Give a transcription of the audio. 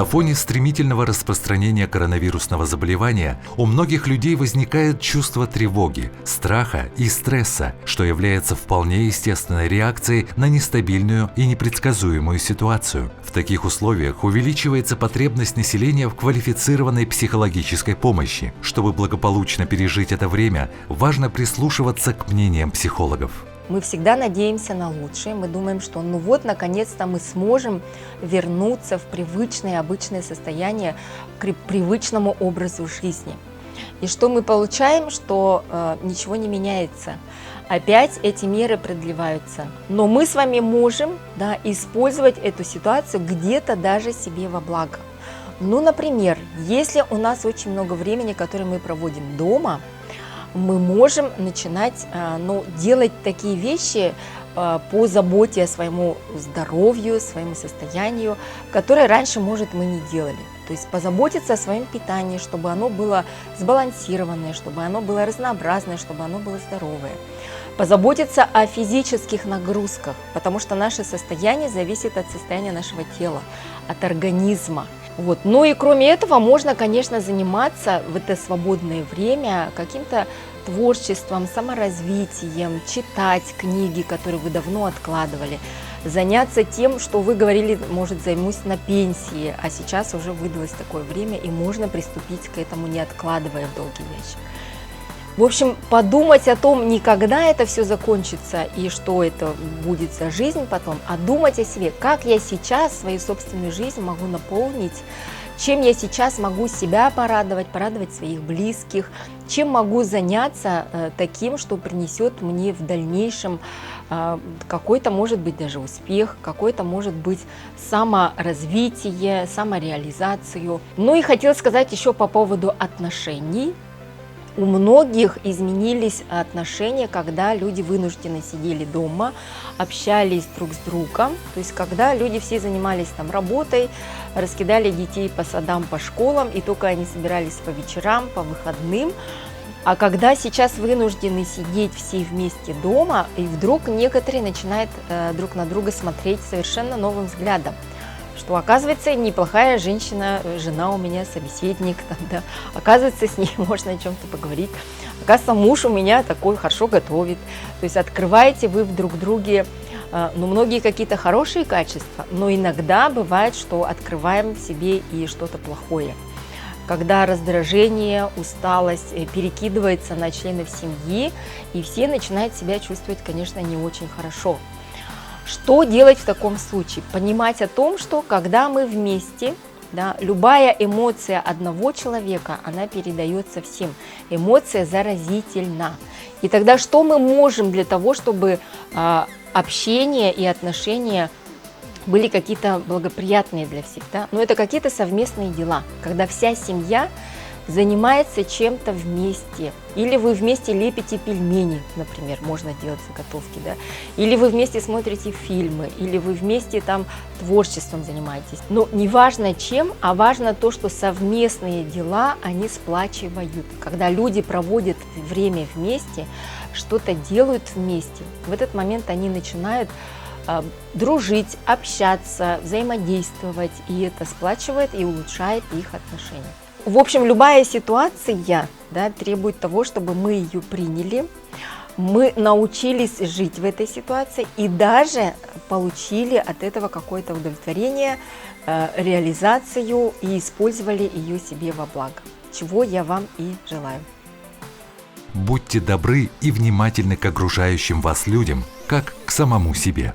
На фоне стремительного распространения коронавирусного заболевания у многих людей возникает чувство тревоги, страха и стресса, что является вполне естественной реакцией на нестабильную и непредсказуемую ситуацию. В таких условиях увеличивается потребность населения в квалифицированной психологической помощи. Чтобы благополучно пережить это время, важно прислушиваться к мнениям психологов. Мы всегда надеемся на лучшее, мы думаем, что ну вот, наконец-то мы сможем вернуться в привычное, обычное состояние, к привычному образу жизни. И что мы получаем, что ничего не меняется. Опять эти меры продлеваются. Но мы с вами можем, да, использовать эту ситуацию где-то даже себе во благо. Ну, например, если у нас очень много времени, которое мы проводим дома, мы можем начинать делать такие вещи по заботе о своему здоровью, своему состоянию, которые раньше, может, мы не делали. То есть позаботиться о своем питании, чтобы оно было сбалансированное, чтобы оно было разнообразное, чтобы оно было здоровое. Позаботиться о физических нагрузках, потому что наше состояние зависит от состояния нашего тела, от организма. Вот. Ну и кроме этого можно, конечно, заниматься в это свободное время каким-то творчеством, саморазвитием, читать книги, которые вы давно откладывали, заняться тем, что вы говорили, может, займусь на пенсии, а сейчас уже выдалось такое время, и можно приступить к этому, не откладывая в долгий ящик. В общем, подумать о том, не когда это все закончится и что это будет за жизнь потом, а думать о себе, как я сейчас свою собственную жизнь могу наполнить, чем я сейчас могу себя порадовать, порадовать своих близких, чем могу заняться таким, что принесет мне в дальнейшем какой-то, может быть, даже успех, какой-то, может быть, саморазвитие, самореализацию. Ну и хотела сказать еще по поводу отношений. У многих изменились отношения, когда люди вынуждены сидели дома, общались друг с другом. То есть когда люди все занимались там работой, раскидали детей по садам, по школам, и только они собирались по вечерам, по выходным. А когда сейчас вынуждены сидеть все вместе дома, и вдруг некоторые начинают друг на друга смотреть совершенно новым взглядом. Что, оказывается, неплохая женщина, жена у меня, собеседник, там, да, оказывается, с ней можно о чем-то поговорить, оказывается, муж у меня такой, хорошо готовит, то есть открываете вы в друг друге, многие какие-то хорошие качества, но иногда бывает, что открываем в себе и что-то плохое, когда раздражение, усталость перекидывается на членов семьи, и все начинают себя чувствовать, конечно, не очень хорошо. Что делать в таком случае? Понимать о том, что когда мы вместе, да, любая эмоция одного человека, она передается всем. Эмоция заразительна. И тогда что мы можем для того, чтобы общение и отношения были какие-то благоприятные для всех? Да? Но это какие-то совместные дела, когда вся семья занимается чем-то вместе. Или вы вместе лепите пельмени, например, можно делать заготовки, да? Или вы вместе смотрите фильмы, или вы вместе там творчеством занимаетесь. Но не важно чем, а важно то, что совместные дела, они сплачивают. Когда люди проводят время вместе, что-то делают вместе, в этот момент они начинают дружить, общаться, взаимодействовать, и это сплачивает и улучшает их отношения. В общем, любая ситуация, да, требует того, чтобы мы ее приняли, мы научились жить в этой ситуации и даже получили от этого какое-то удовлетворение, реализацию и использовали ее себе во благо, чего я вам и желаю. Будьте добры и внимательны к окружающим вас людям, как к самому себе.